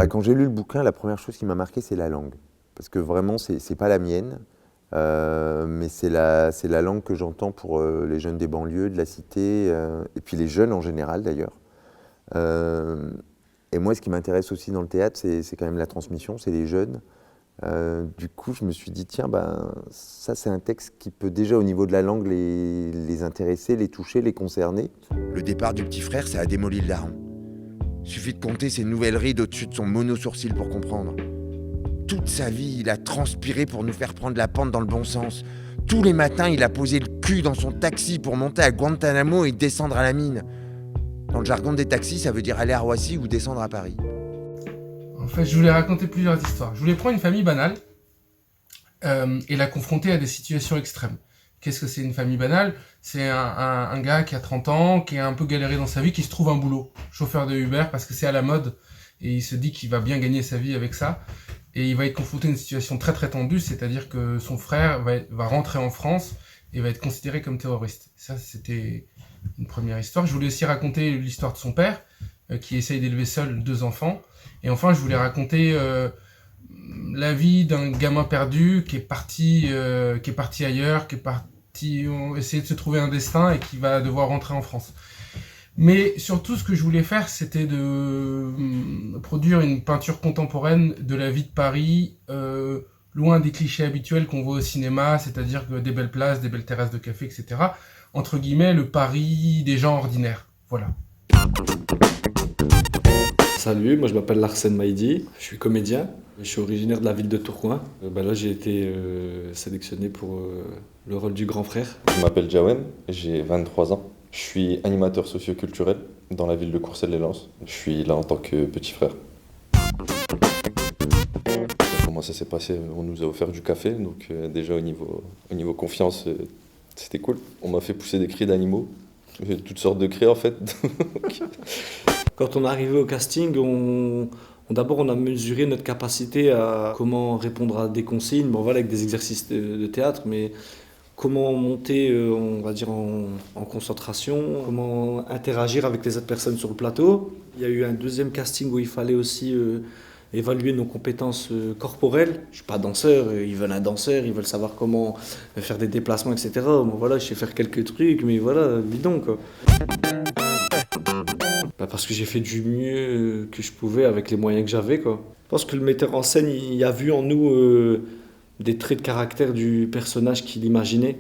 Quand j'ai lu le bouquin, la première chose qui m'a marqué, c'est la langue. Parce que vraiment, c'est pas la mienne, mais c'est la langue que j'entends pour les jeunes des banlieues, de la cité, et puis les jeunes en général d'ailleurs. Euh, et moi, ce qui m'intéresse aussi dans le théâtre, c'est quand même la transmission, c'est les jeunes. Du coup, je me suis dit, tiens, ça c'est un texte qui peut déjà au niveau de la langue les intéresser, les toucher, les concerner. Le départ du petit frère, ça a démoli le larron. Suffit de compter ces nouvelles rides au-dessus de son mono-sourcil pour comprendre. Toute sa vie, il a transpiré pour nous faire prendre la pente dans le bon sens. Tous les matins, il a posé le cul dans son taxi pour monter à Guantanamo et descendre à la mine. Dans le jargon des taxis, ça veut dire aller à Roissy ou descendre à Paris. En fait, je voulais raconter plusieurs histoires. Je voulais prendre une famille banale et la confronter à des situations extrêmes. Qu'est-ce que c'est une famille banale? C'est un gars qui a 30 ans, qui a un peu galéré dans sa vie, qui se trouve un boulot, chauffeur de Uber, parce que c'est à la mode, et il se dit qu'il va bien gagner sa vie avec ça. Et il va être confronté à une situation très très tendue, c'est-à-dire que son frère va rentrer en France et va être considéré comme terroriste. Ça, c'était une première histoire. Je voulais aussi raconter l'histoire de son père, qui essaye d'élever seul 2 enfants. Et enfin, je voulais raconter la vie d'un gamin perdu qui est parti ailleurs, qui est parti essayer de se trouver un destin et qui va devoir rentrer en France. Mais surtout, ce que je voulais faire, c'était de produire une peinture contemporaine de la vie de Paris, loin des clichés habituels qu'on voit au cinéma, c'est-à-dire que des belles places, des belles terrasses de café, etc. Entre guillemets, le Paris des gens ordinaires. Voilà. Salut, moi je m'appelle Larsen Maïdi, je suis comédien, je suis originaire de la ville de Tourcoing. Là j'ai été sélectionné pour le rôle du grand frère. Je m'appelle Jawem, j'ai 23 ans. Je suis animateur socio-culturel dans la ville de Courcelles-lès-Lens. Je suis là en tant que petit frère. Comment ça s'est passé? On nous a offert du café, donc déjà au niveau confiance, c'était cool. On m'a fait pousser des cris d'animaux, toutes sortes de cris en fait. Quand on est arrivé au casting, d'abord on a mesuré notre capacité à comment répondre à des consignes, avec des exercices de théâtre, mais comment monter, on va dire, en concentration, comment interagir avec les autres personnes sur le plateau. Il y a eu un deuxième casting où il fallait aussi évaluer nos compétences corporelles. Je ne suis pas danseur, ils veulent un danseur, ils veulent savoir comment faire des déplacements, etc. Je sais faire quelques trucs, mais bidon quoi. Parce que j'ai fait du mieux que je pouvais avec les moyens que j'avais, quoi. Je pense que le metteur en scène, il a vu en nous des traits de caractère du personnage qu'il imaginait.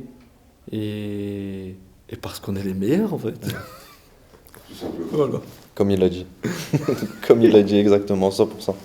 Et parce qu'on est les meilleurs, en fait. Voilà. Comme il l'a dit. Comme il l'a dit exactement, 100%.